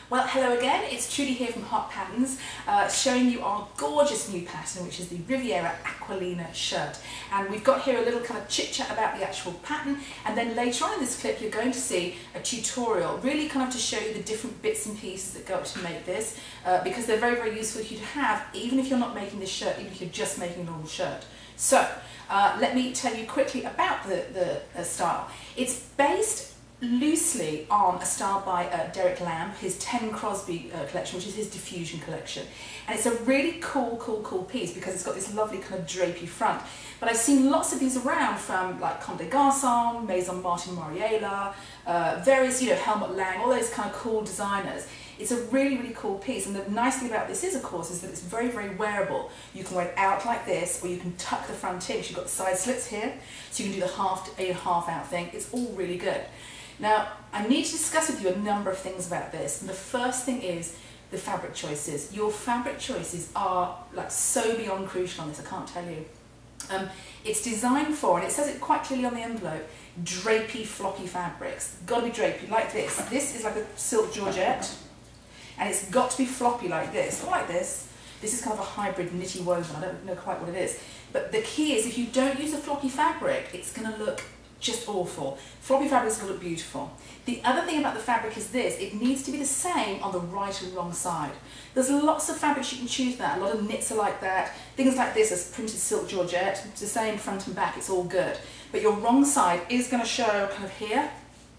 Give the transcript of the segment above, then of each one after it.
Well, hello again, it's Trudy here from HotPatterns, showing you our gorgeous new pattern, which is the Riviera Acqualina Shirt. And we've got here a little kind of chit-chat about the actual pattern, and then later on in this clip you're going to see a tutorial, really kind of to show you the different bits and pieces that go up to make this, because they're very, very useful for you to have, even if you're not making this shirt, even if you're just making a normal shirt. So, let me tell you quickly about the style. It's based loosely on a style by Derek Lamb, his 10 Crosby collection, which is his diffusion collection. And it's a really cool piece because it's got this lovely kind of drapey front. But I've seen lots of these around from like Comme des Garçons, Maison Martin Mariella, various, Helmut Lang, all those kind of cool designers. It's a really, really cool piece, and the nice thing about this is, of course, is that it's very, very wearable. You can wear it out like this, or you can tuck the front in. You've got the side slits here, so you can do the half in, half out thing. It's all really good. Now, I need to discuss with you a number of things about this, and the first thing is the fabric choices. Your fabric choices are like so beyond crucial on this, I can't tell you. It's designed for, and it says it quite clearly on the envelope, drapey, floppy fabrics. Got to be drapey, like this. This is like a silk georgette, and it's got to be floppy like this, or like this. This is kind of a hybrid knitty woven, I don't know quite what it is. But the key is, if you don't use a floppy fabric, it's going to look just awful. Floppy fabric is going to look beautiful. The other thing about the fabric is this, it needs to be the same on the right and wrong side. There's lots of fabrics you can choose that, a lot of knits are like that, things like this as printed silk georgette, it's the same front and back, it's all good. But your wrong side is going to show kind of here,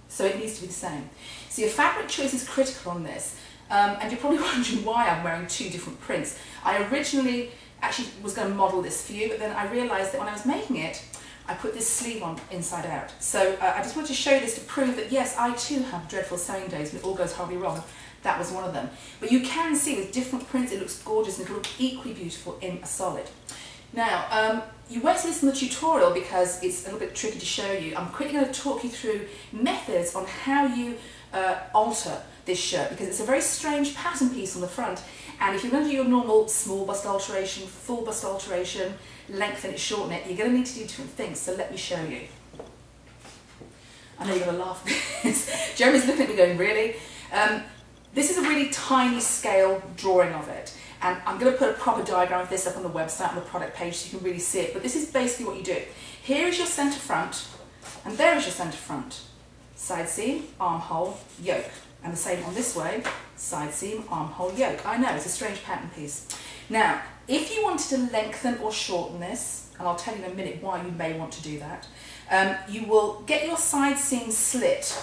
so it needs to be the same. So your fabric choice is critical on this, and you're probably wondering why I'm wearing two different prints. I originally actually was going to model this for you, but then I realised that when I was making it, I put this sleeve on inside out. So I just wanted to show you this to prove that yes, I too have dreadful sewing days when it all goes horribly wrong. That was one of them. But you can see with different prints it looks gorgeous and it will look equally beautiful in a solid. Now, you won't see this in the tutorial because it's a little bit tricky to show you. I'm quickly going to talk you through methods on how you alter this shirt, because it's a very strange pattern piece on the front, and if you're going to do your normal small bust alteration, full bust alteration, lengthen it, shorten it, you're going to need to do different things, so let me show you. I know you're going to laugh at this. Jeremy's looking at me going, really? This is a really tiny scale drawing of it, and I'm going to put a proper diagram of this up on the website on the product page so you can really see it, but this is basically what you do. Here is your centre front, and there is your centre front. Side seam, armhole, yoke. And the same on this way, side seam, armhole, yoke. I know, it's a strange pattern piece. Now, if you wanted to lengthen or shorten this, and I'll tell you in a minute why you may want to do that, you will get your side seam slit,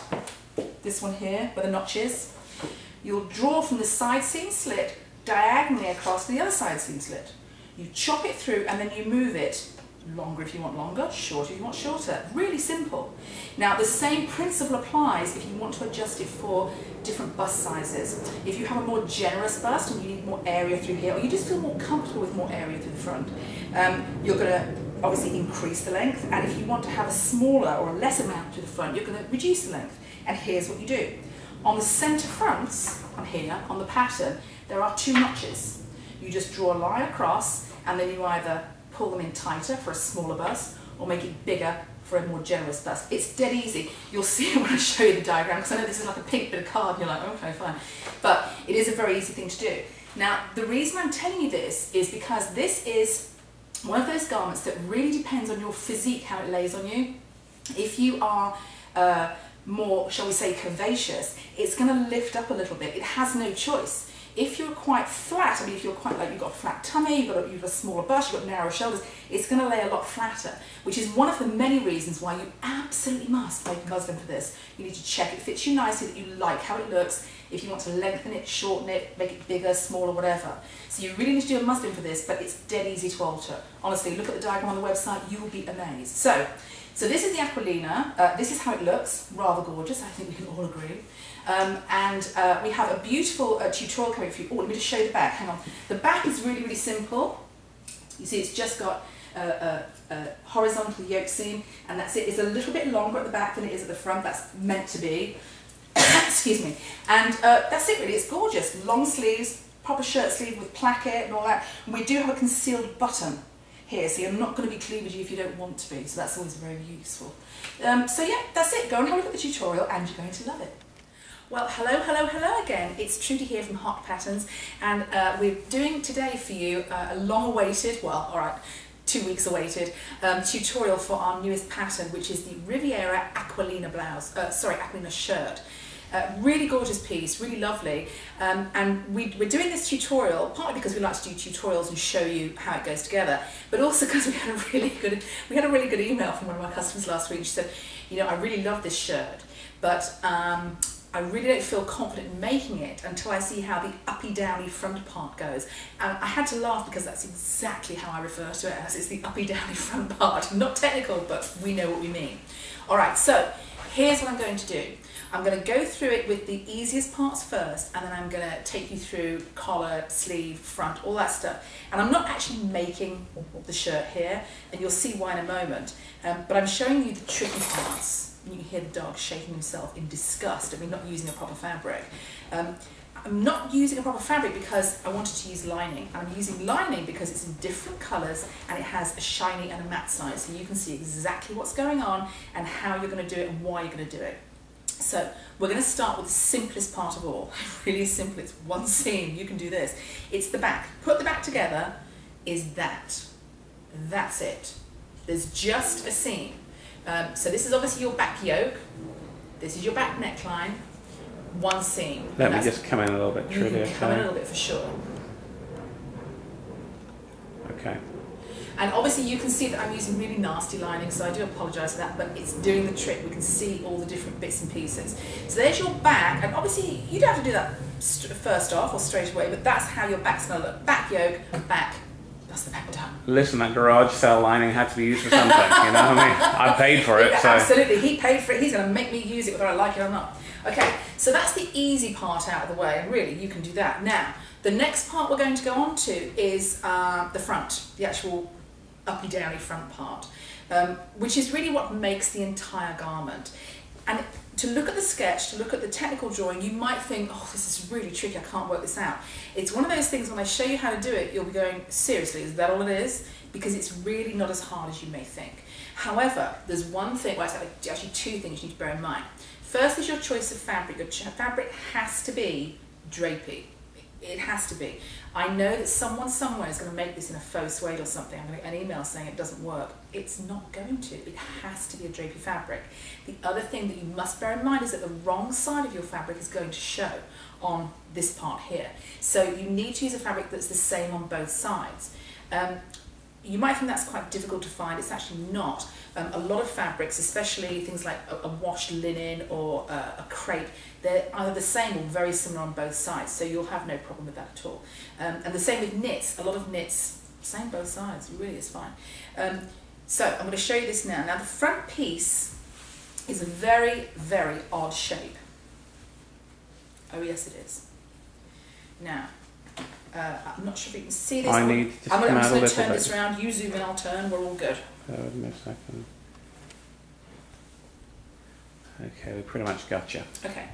this one here, where the notch is. You'll draw from the side seam slit diagonally across to the other side seam slit. You chop it through and then you move it. Longer if you want longer, shorter if you want shorter. Really simple. Now the same principle applies if you want to adjust it for different bust sizes. If you have a more generous bust and you need more area through here, or you just feel more comfortable with more area through the front, you're going to obviously increase the length, and if you want to have a smaller or a less amount to the front, you're going to reduce the length. And here's what you do. On the centre fronts, on here, on the pattern, there are two notches. You just draw a line across, and then you either pull them in tighter for a smaller bust, or make it bigger for a more generous bust. It's dead easy. You'll see it when I show you the diagram, because I know this is like a pink bit of card, and you're like, okay, fine. But it is a very easy thing to do. Now, the reason I'm telling you this is because this is one of those garments that really depends on your physique, how it lays on you. If you are more, shall we say, curvaceous, it's going to lift up a little bit. It has no choice. If you're quite flat, I mean, if you're quite like, you've got a flat tummy, you've got a smaller bust, you've got narrow shoulders, it's going to lay a lot flatter, which is one of the many reasons why you absolutely must make muslin for this. You need to check it fits you nicely, that you like how it looks. If you want to lengthen it, shorten it, make it bigger, smaller, whatever. So you really need to do a muslin for this, but it's dead easy to alter. Honestly, look at the diagram on the website, you will be amazed. So this is the Acqualina. This is how it looks, rather gorgeous, I think we can all agree. We have a beautiful tutorial coming for you. Oh, let me just show you the back, hang on. The back is really, really simple. You see it's just got a horizontal yoke seam, and that's it. It's a little bit longer at the back than it is at the front, that's meant to be. Excuse me. And that's it really, it's gorgeous. Long sleeves, proper shirt sleeve with placket and all that. And we do have a concealed button here, so you're not going to be cleavagey if you don't want to be, so that's always very useful. So yeah, that's it. Go and have a look at the tutorial and you're going to love it. Well, hello again. It's Trudy here from HotPatterns, and we're doing today for you a long-awaited, well, all right, 2 weeks awaited tutorial for our newest pattern, which is the Riviera Acqualina Acqualina shirt. Really gorgeous piece, really lovely, and we're doing this tutorial partly because we like to do tutorials and show you how it goes together, but also because we had a really good email from one of our customers last week. She said, you know, I really love this shirt, but I really don't feel confident in making it until I see how the uppy downy front part goes. And I had to laugh because that's exactly how I refer to it as. It's the uppy downy front part. Not technical, but we know what we mean. All right, so here's what I'm going to do. I'm going to go through it with the easiest parts first, and then I'm going to take you through collar, sleeve, front, all that stuff. And I'm not actually making the shirt here, and you'll see why in a moment. But I'm showing you the tricky parts. You can hear the dog shaking himself in disgust at me not using a proper fabric. I'm not using a proper fabric because I wanted to use lining. I'm using lining because it's in different colours and it has a shiny and a matte side, so you can see exactly what's going on and how you're going to do it and why you're going to do it. So we're going to start with the simplest part of all. Really simple, it's one seam, you can do this. It's the back. Put the back together is that. That's it. There's just a seam. So this is obviously your back yoke, this is your back neckline, one seam. Let me just come in a little bit, Trudy. You can come in a little bit for sure. Okay. And obviously you can see that I'm using really nasty lining, so I do apologise for that, but it's doing the trick. We can see all the different bits and pieces. So there's your back, and obviously you don't have to do that first off or straight away, but that's how your back's going to look. Back yoke, back. That's the back done. Listen, that garage sale lining had to be used for something, you know what I mean? I paid for it, yeah, so... Absolutely, he paid for it, he's going to make me use it whether I like it or not. Okay, so that's the easy part out of the way, and really, you can do that. Now, the next part we're going to go on to is the front, the actual uppy-downy front part, which is really what makes the entire garment. And to look at the sketch, to look at the technical drawing, you might think, oh, this is really tricky, I can't work this out. It's one of those things when I show you how to do it, you'll be going, seriously, is that all it is? Because it's really not as hard as you may think. However, there's one thing, well, it's actually two things you need to bear in mind. First is your choice of fabric. Your fabric has to be drapey. It has to be. I know that someone somewhere is going to make this in a faux suede or something. I'm going to get an email saying it doesn't work. It's not going to. It has to be a drapey fabric. The other thing that you must bear in mind is that the wrong side of your fabric is going to show on this part here. So you need to use a fabric that's the same on both sides. You might think that's quite difficult to find. It's actually not. A lot of fabrics, especially things like a washed linen or a crepe, they're either the same or very similar on both sides, so you'll have no problem with that at all. And the same with knits. A lot of knits, same both sides. It really is fine. So I'm going to show you this now. Now the front piece is a very, very odd shape. Oh yes, it is. Now, I'm not sure if you can see this. I'm just going to turn this around. You zoom in, I'll turn. We're all good. Wait a second. Okay, we pretty much got you. Okay.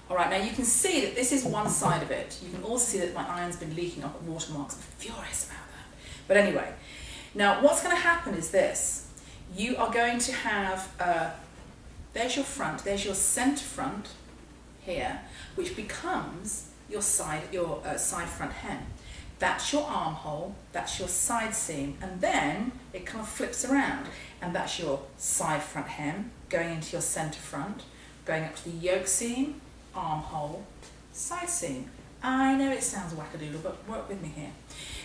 All right, now you can see that this is one side of it. You can also see that my iron's been leaking up at watermarks. I'm furious about that. But anyway, now what's going to happen is this. You are going to have, there's your front, there's your centre front here, which becomes your side front hem. That's your armhole, that's your side seam, and then it kind of flips around, and that's your side front hem going into your centre front, going up to the yoke seam, armhole, side seam. I know it sounds wackadoodle, but work with me here.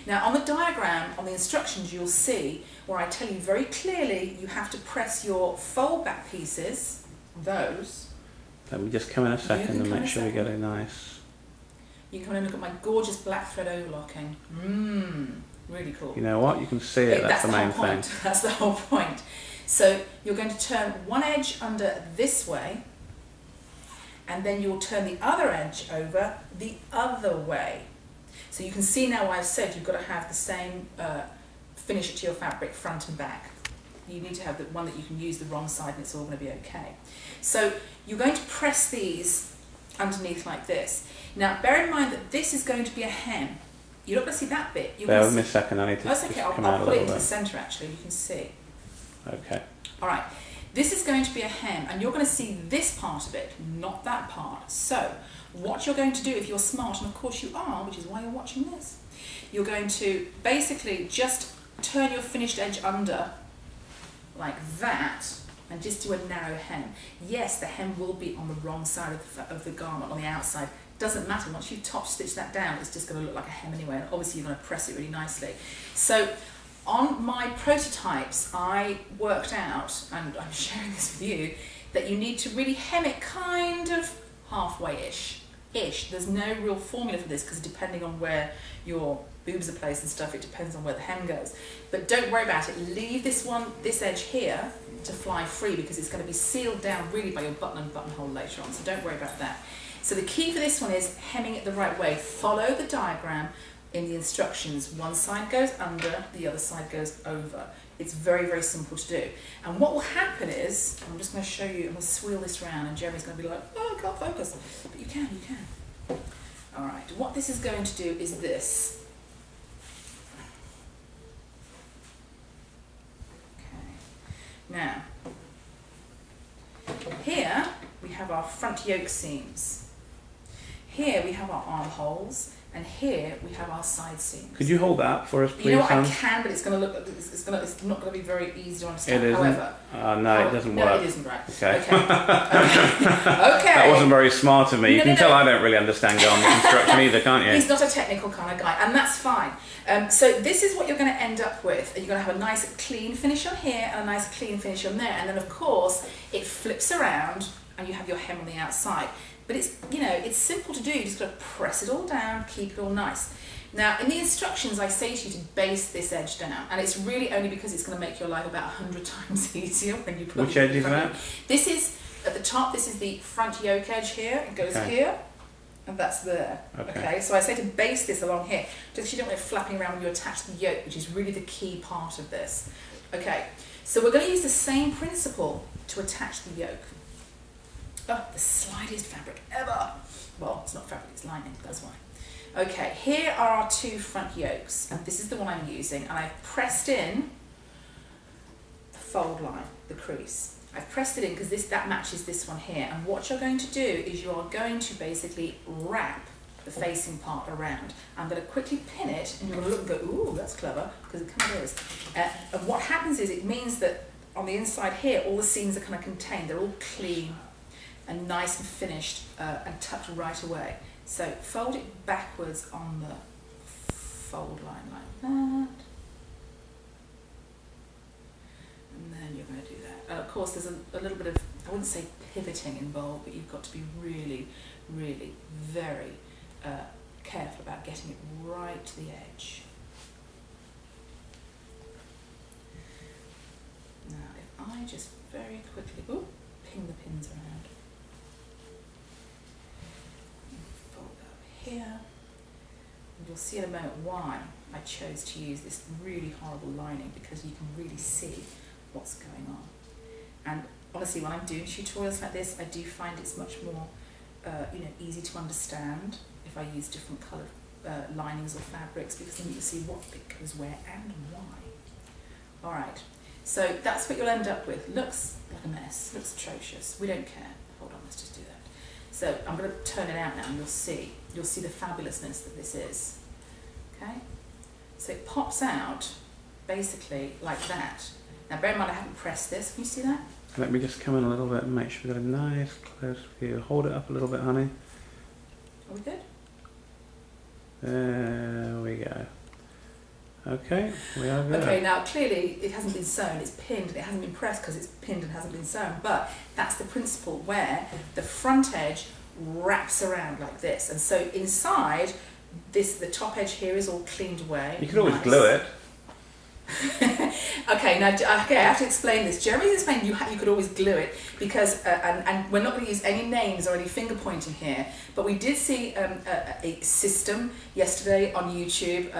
Now on the diagram, on the instructions, you'll see where I tell you very clearly you have to press your fold back pieces, those. Let me just come in a second and make sure we get a nice... You can come in and look at my gorgeous black thread overlocking. Really cool. You know what? You can see it. That's the main thing. That's the whole point. So you're going to turn one edge under this way, and then you'll turn the other edge over the other way. So you can see now why I've said you've got to have the same finish to your fabric, front and back. You need to have the one that you can use the wrong side and it's all going to be okay. So you're going to press these underneath like this. Now bear in mind that this is going to be a hem. You're not going to see that bit. Bear with me a second, I need to That's okay, I'll put it into the centre actually, you can see. Okay. Alright, This is going to be a hem, and you're going to see this part of it, not that part. So what you're going to do, if you're smart, and of course you are, which is why you're watching this, you're going to basically just turn your finished edge under like that and just do a narrow hem. Yes, the hem will be on the wrong side of the garment, on the outside. Doesn't matter, once you top stitch that down, it's just going to look like a hem anyway, and obviously you're going to press it really nicely. So on my prototypes, I worked out, and I'm sharing this with you, that you need to really hem it kind of halfway-ish. There's no real formula for this, because depending on where your boobs are placed and stuff, it depends on where the hem goes. But don't worry about it. Leave this edge here to fly free, because it's going to be sealed down really by your button and buttonhole later on, so don't worry about that. So the key for this one is hemming it the right way. Follow the diagram in the instructions. One side goes under, the other side goes over. It's very, very simple to do. And what will happen is, I'm just going to show you, I'm going to swirl this around, and Jeremy's going to be like, oh, I can't focus. But you can. All right, what this is going to do is this. Okay. Now, here we have our front yoke seams. Here we have our armholes, and here we have our side seams. Could you hold that up for us, please? You know what, I can, but it's going to look, it's not going to be very easy to understand. It isn't? However, no, it doesn't work. No, it isn't, right. Okay. Okay. That wasn't very smart of me. You can tell I don't really understand garment construction either, can't you? He's not a technical kind of guy, and that's fine. So this is what you're going to end up with. You're going to have a nice clean finish on here and a nice clean finish on there, and then of course it flips around and you have your hem on the outside. But it's, you know, it's simple to do. You just got to press it all down, keep it all nice. Now, in the instructions, I say to you to base this edge down, and it's really only because it's going to make your life about 100 times easier when you put. Which edge is that? This is at the top. This is the front yoke edge here. It goes here, and that's there. Okay. So I say to base this along here, just so you don't want it flapping around when you attach the yoke, which is really the key part of this. Okay. So we're going to use the same principle to attach the yoke. Oh, the slidiest fabric ever. Well, it's not fabric, it's lining, that's why. Okay, here are our two front yokes, and this is the one I'm using, and I've pressed in the fold line, the crease. I've pressed it in because that matches this one here, and what you're going to do is you are going to basically wrap the facing part around. I'm going to quickly pin it, and you're going to look and go, ooh, that's clever, because it kind of is. And what happens is it means that on the inside here, all the seams are kind of contained, they're all clean and nice and finished and tucked right away. So fold it backwards on the fold line like that. And then you're going to do that. And of course there's a little bit of, I wouldn't say pivoting involved, but you've got to be really, really very careful about getting it right to the edge. Now if I just very quickly, ping the pins around. Here, and you'll see in a moment why I chose to use this really horrible lining, because you can really see what's going on. And honestly, when I'm doing tutorials like this, I do find it's much more easy to understand if I use different coloured linings or fabrics, because then you can see what bit goes where and why. Alright, so that's what you'll end up with. Looks like a mess, looks atrocious, we don't care. Hold on, let's just do that. So I'm going to turn it out now, and you'll see the fabulousness that this is. Okay, so it pops out basically like that. Now bear in mind I haven't pressed this. Can you see that? Let me just come in a little bit and make sure we've got a nice close view. Hold it up a little bit, honey. Are we good? There we go. Okay, we are good. Okay, now clearly it hasn't been sewn, it's pinned, and it hasn't been pressed because it's pinned and hasn't been sewn, but that's the principle where the front edge wraps around like this, and so inside, the top edge here is all cleaned away. You could always glue it. Okay, now I have to explain this. Jeremy's explained you could always glue it because, and we're not going to use any names or any finger pointing here, but we did see a system yesterday on YouTube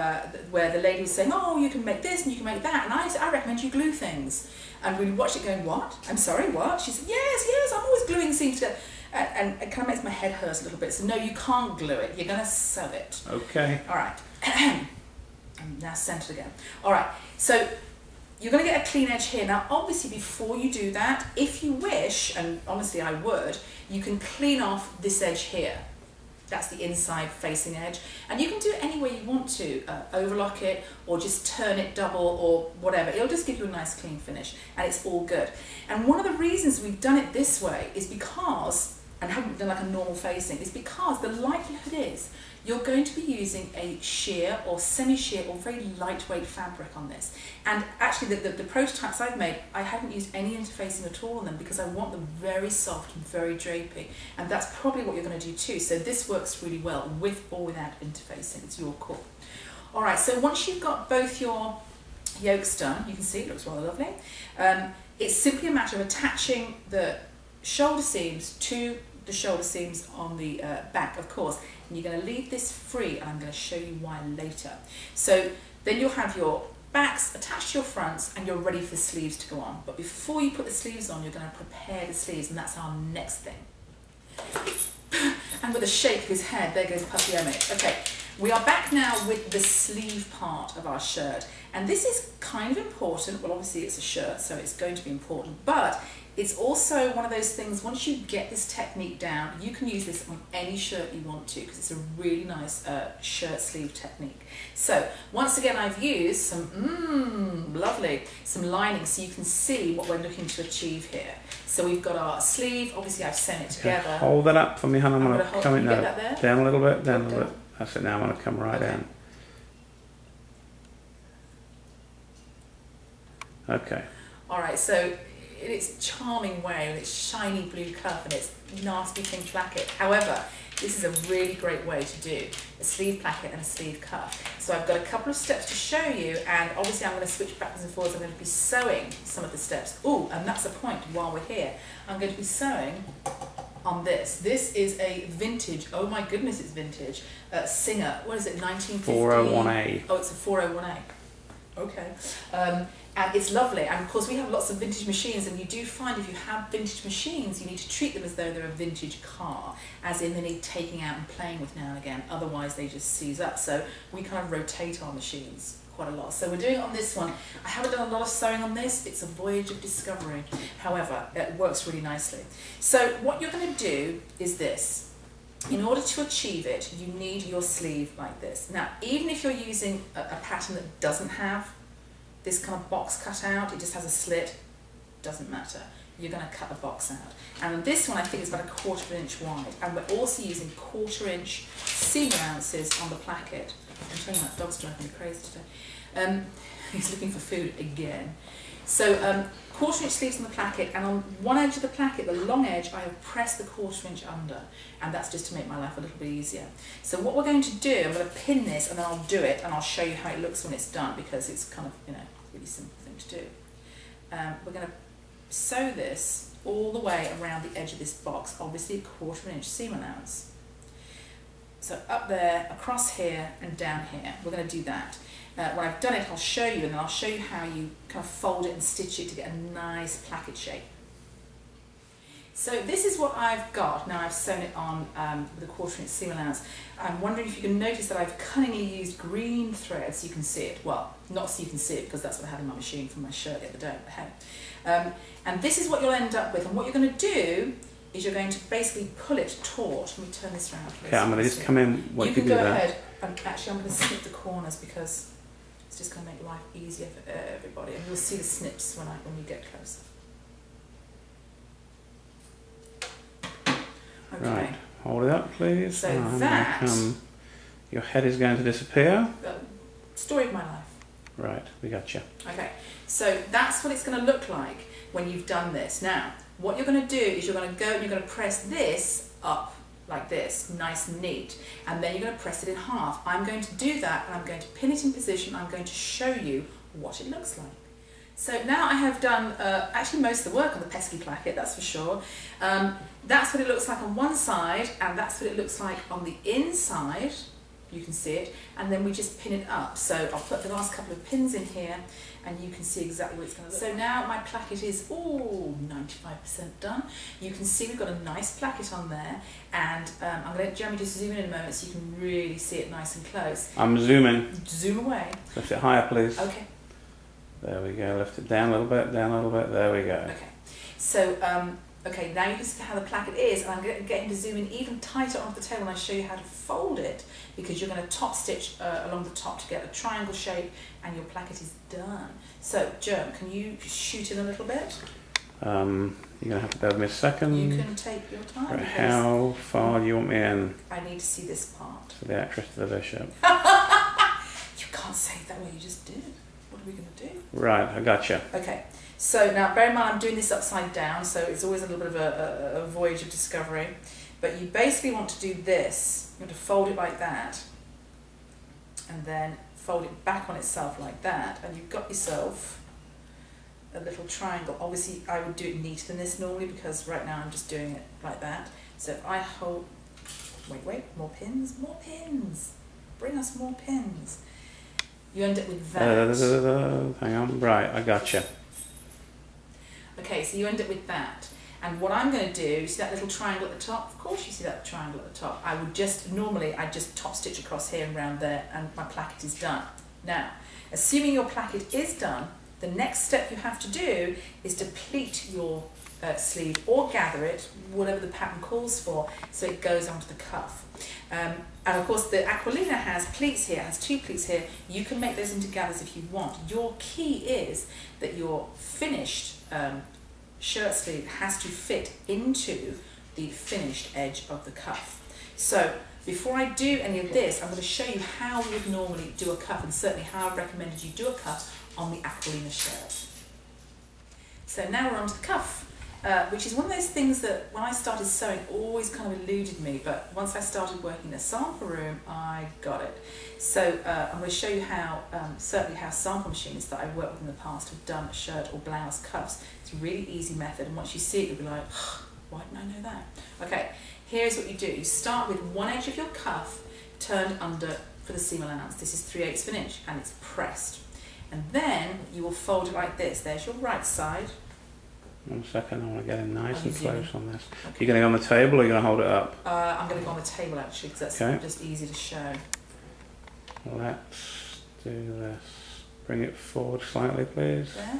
where the lady was saying, oh, you can make this and you can make that, and I recommend you glue things. And we watched it going, what? I'm sorry, what? She said, yes, I'm always gluing seams together. And it kind of makes my head hurt a little bit. So no, you can't glue it. You're going to sew it. Okay. All right. I'm now centered again. All right. So you're going to get a clean edge here. Now obviously before you do that, if you wish, and honestly I would, you can clean off this edge here. That's the inside facing edge, and you can do it any way you want to, overlock it or just turn it double or whatever. It'll just give you a nice clean finish and it's all good. And one of the reasons we've done it this way is because, and haven't done like a normal facing, is because the likelihood is you're going to be using a sheer or semi-sheer or very lightweight fabric on this. And actually the prototypes I've made, I haven't used any interfacing at all on them because I want them very soft and very drapey. And that's probably what you're going to do too. So this works really well with or without interfacing. It's your call. All right, so once you've got both your yolks done, you can see it looks rather lovely. It's simply a matter of attaching the shoulder seams to the shoulder seams on the back, of course, and you're going to leave this free, and I'm going to show you why later. So then you'll have your backs attached to your fronts and you're ready for the sleeves to go on. But before you put the sleeves on, you're going to prepare the sleeves, and that's our next thing. And with a shake of his head, there goes Puppy Emmett. Okay, we are back now with the sleeve part of our shirt, and this is kind of important. Well, obviously it's a shirt, so it's going to be important, but it's also one of those things, once you get this technique down, you can use this on any shirt you want to, because it's a really nice shirt sleeve technique. So once again, I've used some some lining so you can see what we're looking to achieve here. So we've got our sleeve, obviously I've sewn it together. Hold that up for me, hon. I'm going to come it now. Down a little bit, down a little bit. That's it, now I'm going to come right down. Okay. Alright, so in its charming way, with its shiny blue cuff and its nasty pink placket. However, this is a really great way to do a sleeve placket and a sleeve cuff. So I've got a couple of steps to show you, and obviously I'm going to switch backwards and forwards. I'm going to be sewing some of the steps. Oh, and that's the point while we're here. I'm going to be sewing on this. This is a vintage, oh my goodness, it's vintage, Singer, what is it, 1950? 401A. Oh, it's a 401A. Okay. And it's lovely, and of course we have lots of vintage machines, and you do find if you have vintage machines you need to treat them as though they're a vintage car, as in they need taking out and playing with now and again, otherwise they just seize up. So we kind of rotate our machines quite a lot. So we're doing it on this one. I haven't done a lot of sewing on this, it's a voyage of discovery. However, it works really nicely. So what you're going to do is this. In order to achieve it, you need your sleeve like this. Now, even if you're using a pattern that doesn't have this kind of box cut out, it just has a slit, doesn't matter. You're going to cut a box out. And this one I think is about 1/4 inch wide, and we're also using 1/4 inch seam allowances on the placket. I'm telling you, that dog's driving me crazy today. He's looking for food again. So 1/4 inch sleeves on the placket, and on one edge of the placket, the long edge, I have pressed the 1/4 inch under, and that's just to make my life a little bit easier. So what we're going to do, I'm going to pin this and then I'll do it, and I'll show you how it looks when it's done, because it's kind of, you know, a really simple thing to do. We're going to sew this all the way around the edge of this box, obviously a 1/4 inch seam allowance. So up there, across here and down here, we're going to do that. When I've done it, I'll show you, and then I'll show you how you kind of fold it and stitch it to get a nice placket shape. So this is what I've got. Now I've sewn it on with a 1/4 inch seam allowance. I'm wondering if you can notice that I've cunningly used green thread so you can see it. Well, not so you can see it, because that's what I had in my machine from my shirt the other day, but hey. And this is what you'll end up with, and what you're going to do is you're going to basically pull it taut. Let me turn this around. Okay, I'm going to just come in. You can go ahead, and actually I'm going to snip the corners, because it's just going to make life easier for everybody, and you'll see the snips when we get closer. Okay. Right, hold it up please. So that... your head is going to disappear. Story of my life. Right, we got you. Okay, so that's what it's going to look like when you've done this. Now, what you're going to do is you're going to go and you're going to press this up like this, nice and neat, and then you're going to press it in half. I'm going to do that, and I'm going to pin it in position. I'm going to show you what it looks like. So now I have done actually most of the work on the pesky placket, that's for sure. That's what it looks like on one side, and that's what it looks like on the inside. You can see it, and then we just pin it up. So I'll put the last couple of pins in here, and you can see exactly what it's going to look like. So now my placket is 95% done. You can see we've got a nice placket on there, and I'm going to let Jeremy just zoom in a moment so you can really see it nice and close. I'm zooming. Zoom away. Lift it higher, please. Okay. There we go. Lift it down a little bit, down a little bit. There we go. Okay. So, okay, now you can see how the placket is, and I'm getting to zoom in even tighter onto the table and I show you how to fold it, because you're going to top stitch along the top to get a triangle shape, and your placket is done. So, Germ, can you shoot in a little bit? You're going to have to bear with me a second. You can take your time. Right, how far do you want me in? I need to see this part. To the actress to the bishop. You can't say it that way, you just did. What are we going to do? Right, I gotcha. Okay, so now bear in mind I'm doing this upside down, so it's always a little bit of a voyage of discovery. But you basically want to do this. You want to fold it like that, and then fold it back on itself like that, and you've got yourself a little triangle. Obviously I would do it neater than this normally, because right now I'm just doing it like that. So if I hold, wait, more pins, bring us more pins. You end up with that. Hang on, right, I gotcha. Okay, so you end up with that. And what I'm going to do, see that little triangle at the top? Of course you see that triangle at the top. I would just, normally I just top stitch across here and round there, and my placket is done. Now, assuming your placket is done, the next step you have to do is to pleat your sleeve, or gather it, whatever the pattern calls for, so it goes onto the cuff. And of course the Acqualina has pleats here, has 2 pleats here. You can make those into gathers if you want. Your key is that your finished shirt sleeve has to fit into the finished edge of the cuff. So before I do any of this, I'm going to show you how we would normally do a cuff, and certainly how I've recommended you do a cuff on the Acqualina shirt. So now we're on to the cuff. Which is one of those things that when I started sewing always kind of eluded me, but once I started working in a sample room, I got it. So I'm going to show you how, certainly how sample machinists that I've worked with in the past have done a shirt or blouse cuffs. It's a really easy method, and once you see it you'll be like, oh, why didn't I know that? Okay, here's what you do. You start with one edge of your cuff turned under for the seam allowance. This is 3/8 of an inch, and it's pressed. And then you will fold it like this. There's your right side. 1 second, I want to get in nice and zooming? close on this. Okay. You're going to go on the table, or you're going to hold it up? I'm going to go on the table actually, because that's Okay. just easy to show. Let's do this. Bring it forward slightly, please. There.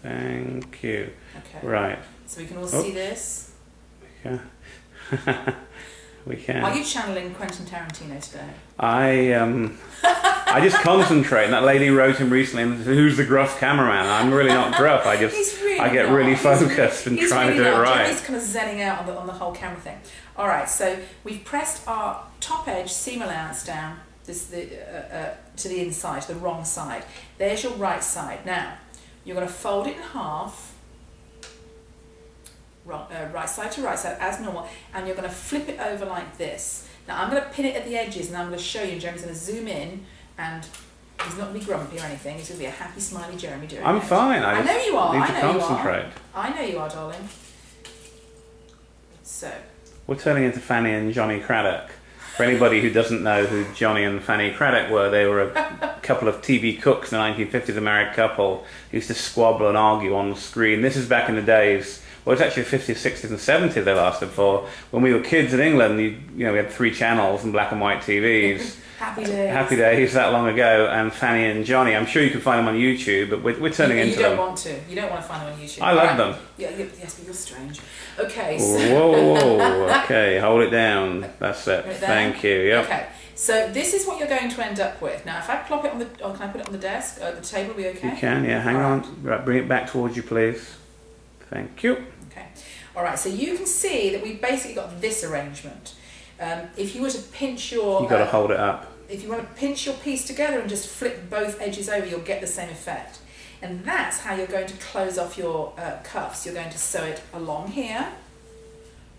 Thank you. Okay. Right. So we can all see this. Yeah. We can. Are you channeling Quentin Tarantino today? I just concentrate. And that lady wrote him recently, "Who's the gruff cameraman?" I'm really not gruff. I just I get really focused and trying to do it right. He's kind of zenning out on the whole camera thing. All right, so we've pressed our top edge seam allowance down to the inside, to the wrong side. There's your right side. Now you're going to fold it in half. Right side to right side as normal, and you're going to flip it over like this. Now I'm going to pin it at the edges, and I'm going to show you. Jeremy's going to zoom in, and he's not going to be grumpy or anything. He's going to be a happy, smiley Jeremy doing it. I'm fine. I know you are. Need I to know concentrate. you are. I know you are, darling. So we're turning into Fanny and Johnny Craddock. For anybody who doesn't know who Johnny and Fanny Craddock were, they were a couple of TV cooks in the 1950s, a married couple who used to squabble and argue on the screen. This is back in the days. Well, it's actually the 50s, 60s and 70s they lasted for. When we were kids in England, you know, we had 3 channels and black and white TVs. Happy days. Happy days, that long ago. And Fanny and Johnny, I'm sure you can find them on YouTube, but we're turning into them. You don't want to. You don't want to find them on YouTube. I love them. Yeah, yes, but you're strange. Okay. Whoa, okay, hold it down. That's it. Thank you. Yep. Okay. So this is what you're going to end up with. Now, if I plop it on the, can I put it on the desk, the table? Will be okay? You can, yeah. Hang on. Right, bring it back towards you, please. Thank you. Okay. All right. So you can see that we've basically got this arrangement. If you were to pinch your, you've got to hold it up. If you want to pinch your piece together and just flip both edges over, you'll get the same effect. And that's how you're going to close off your cuffs. You're going to sew it along here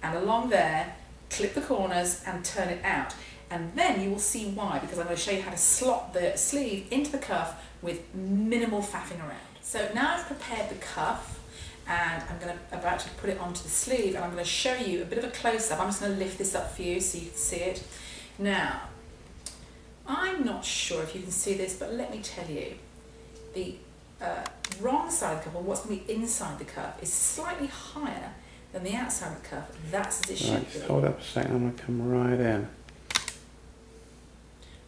and along there, clip the corners and turn it out. And then you will see why, because I'm going to show you how to slot the sleeve into the cuff with minimal faffing around. So now I've prepared the cuff, and I'm about to put it onto the sleeve, and I'm going to show you a bit of a close-up. I'm just going to lift this up for you so you can see it. Now, I'm not sure if you can see this, but let me tell you, the wrong side of the cuff, or what's going to be inside the cuff, is slightly higher than the outside of the cuff. That's as it should be. Hold up a second, I'm going to come right in.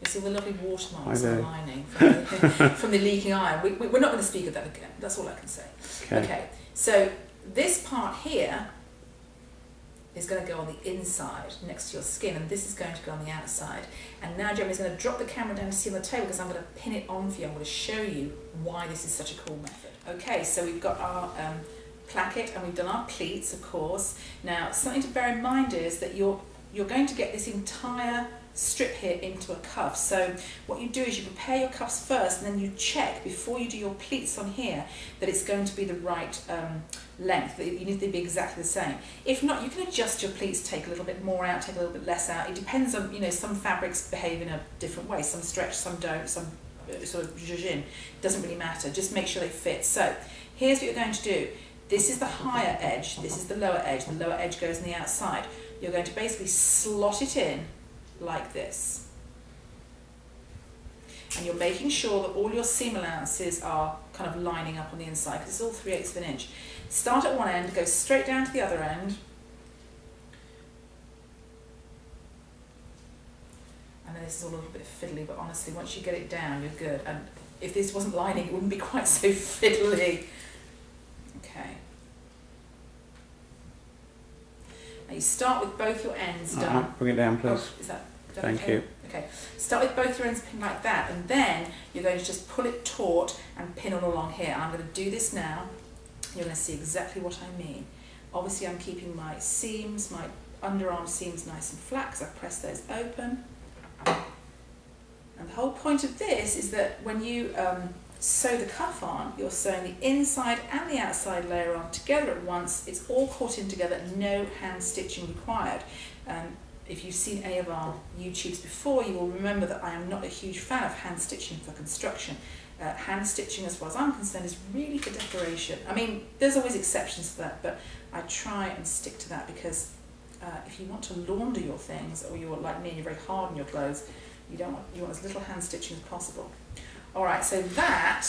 You see the lovely watermarks I on the do. lining from the, from the leaking iron. We're not going to speak of that again. That's all I can say. Okay, so this part here is going to go on the inside next to your skin, and this is going to go on the outside. And now Jeremy's going to drop the camera down to see on the table because I'm going to pin it on for you. I'm going to show you why this is such a cool method. Okay, so we've got our placket and we've done our pleats, of course. Now, something to bear in mind is that you're going to get this entire strip here into a cuff. So what you do is you prepare your cuffs first, and then you check before you do your pleats on here that it's going to be the right length, that you need to be exactly the same. If not, you can adjust your pleats, take a little bit more out, take a little bit less out. It depends on, you know, some fabrics behave in a different way. Some stretch, some don't, some sort of zhuzh in. It doesn't really matter, just make sure they fit. So here's what you're going to do. This is the higher edge, this is the lower edge. The lower edge goes on the outside. You're going to basically slot it in like this. And you're making sure that all your seam allowances are kind of lining up on the inside, because it's all 3/8 of an inch. Start at one end, go straight down to the other end. I know this is all a little bit fiddly, but honestly, once you get it down, you're good. And if this wasn't lining, it wouldn't be quite so fiddly. Okay. Now you start with both your ends done. Bring it down, please. Oh, is that Thank okay? you. Okay. Start with both your ends pinned like that, and then you're going to just pull it taut and pin all along here. I'm going to do this now. You're going to see exactly what I mean. Obviously, I'm keeping my seams, my underarm seams nice and flat because I press those open. And the whole point of this is that when you sew the cuff on, you're sewing the inside and the outside layer on together at once. It's all caught in together, no hand stitching required. If you've seen any of our YouTubes before, you will remember that I am not a huge fan of hand stitching for construction. Hand stitching, as far as I'm concerned, is really for decoration. I mean, there's always exceptions to that, but I try and stick to that because if you want to launder your things, or you're like me and you're very hard on your clothes, you want as little hand stitching as possible. Alright, so that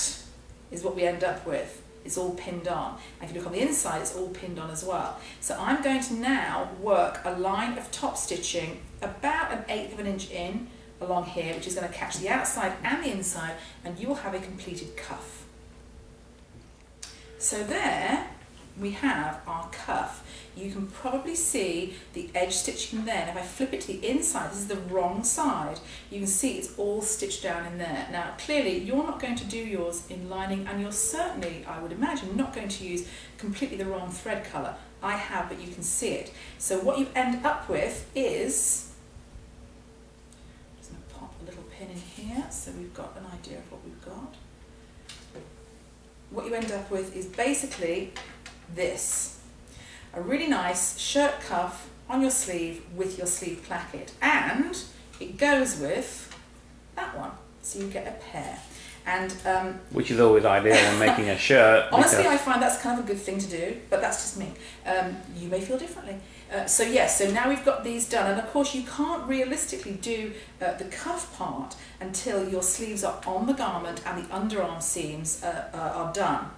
is what we end up with. It's all pinned on. And if you look on the inside, it's all pinned on as well. So I'm going to now work a line of top stitching about 1/8 of an inch in along here, which is going to catch the outside and the inside, and you will have a completed cuff. So there we have our cuff. You can probably see the edge stitching there. If I flip it to the inside, this is the wrong side, you can see it's all stitched down in there. Now clearly you're not going to do yours in lining, and you're certainly, I would imagine, not going to use completely the wrong thread colour. I have, but you can see it. So what you end up with is, I'm just going to pop a little pin in here so we've got an idea of what we've got. What you end up with is basically this. A really nice shirt cuff on your sleeve with your sleeve placket, and it goes with that one, so you get a pair. And which is always ideal when making a shirt. Honestly, I find that's kind of a good thing to do, but that's just me. You may feel differently. So yes, so now we've got these done, and of course you can't realistically do the cuff part until your sleeves are on the garment and the underarm seams are done.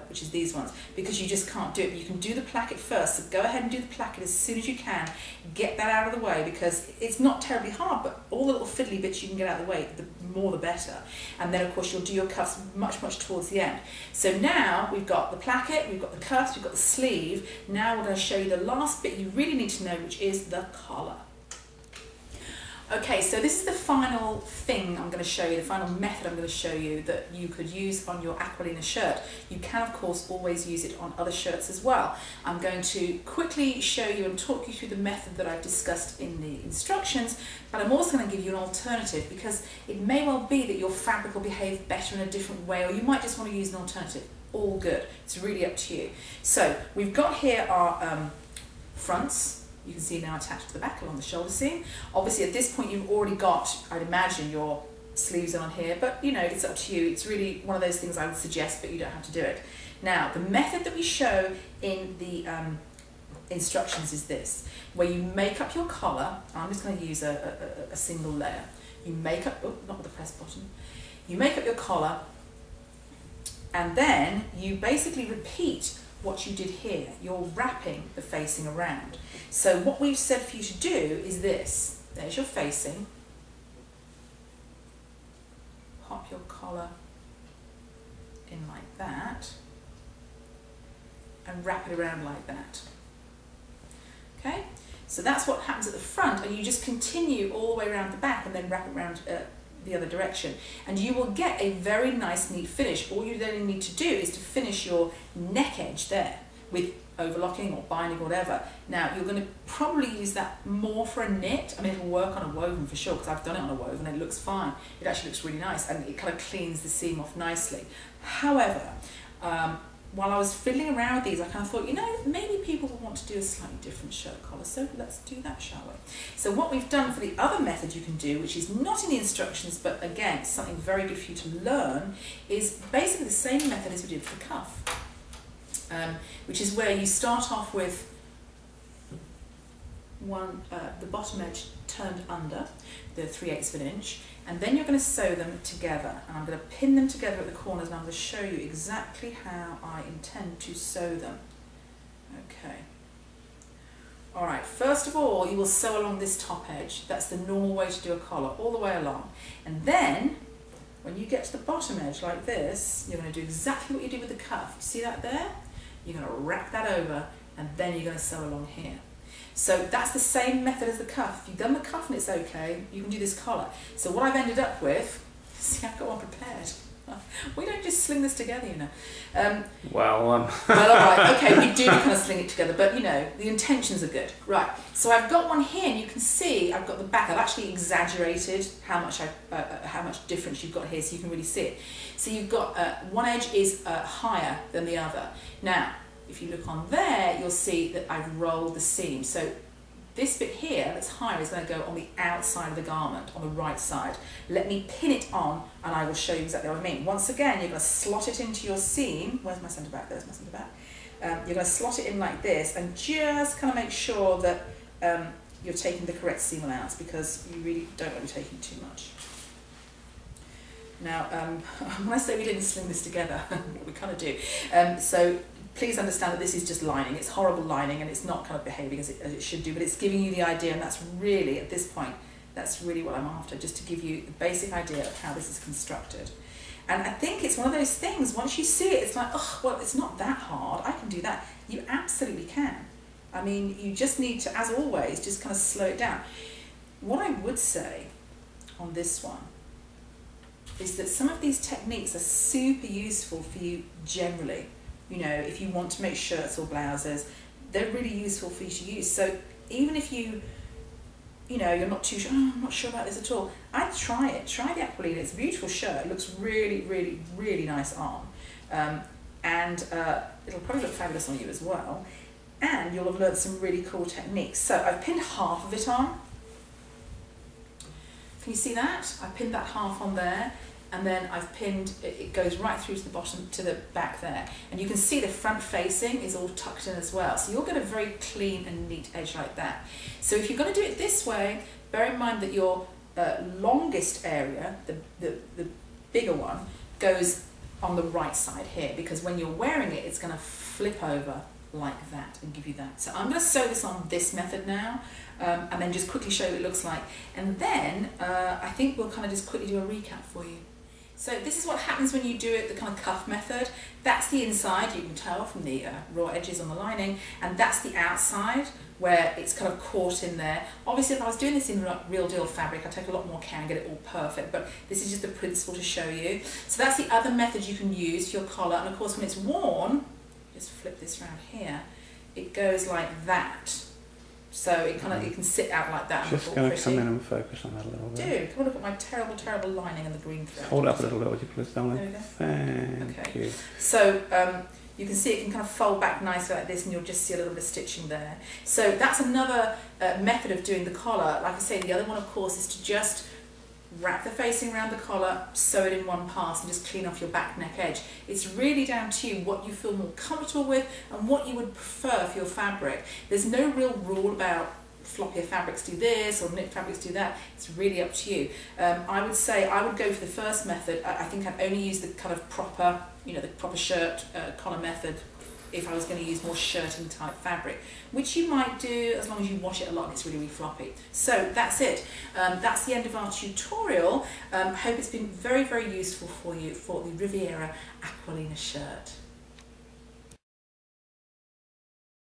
Which is these ones, because you just can't do it. You can do the placket first, so go ahead and do the placket as soon as you can. Get that out of the way, because it's not terribly hard, but all the little fiddly bits you can get out of the way, the more the better. And then of course you'll do your cuffs much towards the end. So now we've got the placket, we've got the cuffs, we've got the sleeve. Now we're going to show you the last bit you really need to know, which is the collar. Okay, so this is the final thing I'm going to show you, the final method I'm going to show you that you could use on your Acqualina shirt. You can, of course, always use it on other shirts as well. I'm going to quickly show you and talk you through the method that I've discussed in the instructions, but I'm also going to give you an alternative, because it may well be that your fabric will behave better in a different way, or you might just want to use an alternative. All good. It's really up to you. So we've got here our fronts. You can see now attached to the back along the shoulder seam. Obviously at this point you've already got, I'd imagine, your sleeves on here, but you know, it's up to you. It's really one of those things I would suggest, but you don't have to do it. Now, the method that we show in the instructions is this, where you make up your collar. I'm just going to use a single layer. You make up, oh, not with the press button. You make up your collar, and then you basically repeat what you did here. You're wrapping the facing around. So what we've said for you to do is this. There's your facing. your collar in like that and wrap it around like that. Okay, so that's what happens at the front, and you just continue all the way around the back and then wrap it around the other direction, and you will get a very nice neat finish. All you then need to do is to finish your neck edge there with overlocking or binding or whatever. Now you're going to probably use that more for a knit. I mean, it'll work on a woven for sure, because I've done it on a woven and it looks fine. It actually looks really nice, and it kind of cleans the seam off nicely. However, while I was fiddling around with these, I kind of thought, you know, maybe people will want to do a slightly different shirt collar, so let's do that, shall we? So what we've done for the other method you can do, which is not in the instructions, but again, it's something very good for you to learn, is basically the same method as we did for the cuff, which is where you start off with the bottom edge turned under, the 3/8 of an inch, and then you're going to sew them together, and I'm going to pin them together at the corners, and I'm going to show you exactly how I intend to sew them. Okay. Alright, first of all you will sew along this top edge. That's the normal way to do a collar, all the way along. And then when you get to the bottom edge like this, you're going to do exactly what you did with the cuff. See that there? You're going to wrap that over, and then you're going to sew along here. So that's the same method as the cuff. If you've done the cuff and it's okay, you can do this collar. So what I've ended up with, see, I've got one prepared. We don't just sling this together, you know. Well, all right, okay, we do kind of sling it together, but you know, the intentions are good. Right, so I've got one here, and you can see I've got the back. I've actually exaggerated how much difference you've got here, so you can really see it. So you've got one edge is higher than the other. Now, if you look on there, you'll see that I've rolled the seam. So this bit here that's higher is going to go on the outside of the garment, on the right side. Let me pin it on, and I will show you exactly what I mean. Once again, you're going to slot it into your seam. Where's my centre back? There's my centre back. You're going to slot it in like this, and just kind of make sure that you're taking the correct seam allowance, because you really don't want to be taking too much. Now, when I say we didn't sling this together, we kind of do. So please understand that this is just lining. It's horrible lining, and it's not kind of behaving as it should do, but it's giving you the idea, and that's really, at this point, that's really what I'm after, just to give you the basic idea of how this is constructed. And I think it's one of those things, once you see it, it's like, oh, well, it's not that hard, I can do that. You absolutely can. I mean, you just need to, as always, just kind of slow it down. What I would say on this one is that some of these techniques are super useful for you generally. You know, if you want to make shirts or blouses, they're really useful for you to use. So even if you know, you're not too sure, oh, I'm not sure about this at all, I'd try it. Try the Acqualina. It's a beautiful shirt. It looks really, really, really nice on. And it'll probably look fabulous on you as well. And you'll have learned some really cool techniques. So I've pinned half of it on. Can you see that? I've pinned that half on there. And then I've pinned, it goes right through to the bottom, to the back there. And you can see the front facing is all tucked in as well. So you'll get a very clean and neat edge like that. So if you're going to do it this way, bear in mind that your longest area, the bigger one, goes on the right side here, because when you're wearing it, it's going to flip over like that and give you that. So I'm going to sew this on this method now, and then just quickly show you what it looks like. And then I think we'll kind of just quickly do a recap for you. So this is what happens when you do it the kind of cuff method. That's the inside, you can tell from the raw edges on the lining, and that's the outside where it's kind of caught in there. Obviously if I was doing this in real deal fabric, I'd take a lot more care and get it all perfect, but this is just the principle to show you. So that's the other method you can use for your collar, and of course when it's worn, just flip this around here, it goes like that. So it kind of, it can sit out like that. Just going to come in and focus on that a little bit. Do. Come and look at my terrible, terrible lining and the green thread. Hold it up a little bit, would you please, Dominic? There we go. Thank you. So you can see it can kind of fold back nicely like this, and you'll just see a little bit of stitching there. So that's another method of doing the collar. Like I say, the other one, of course, is to just wrap the facing around the collar, sew it in one pass, and just clean off your back neck edge. It's really down to you what you feel more comfortable with and what you would prefer for your fabric. There's no real rule about floppier fabrics do this or knit fabrics do that. It's really up to you. I would say I would go for the first method. I think I've only used the kind of proper, you know, the proper shirt collar method if I was going to use more shirting type fabric, which you might do as long as you wash it a lot and it's really, really floppy. So that's it. That's the end of our tutorial. Hope it's been very, very useful for you for the Riviera Acqualina shirt.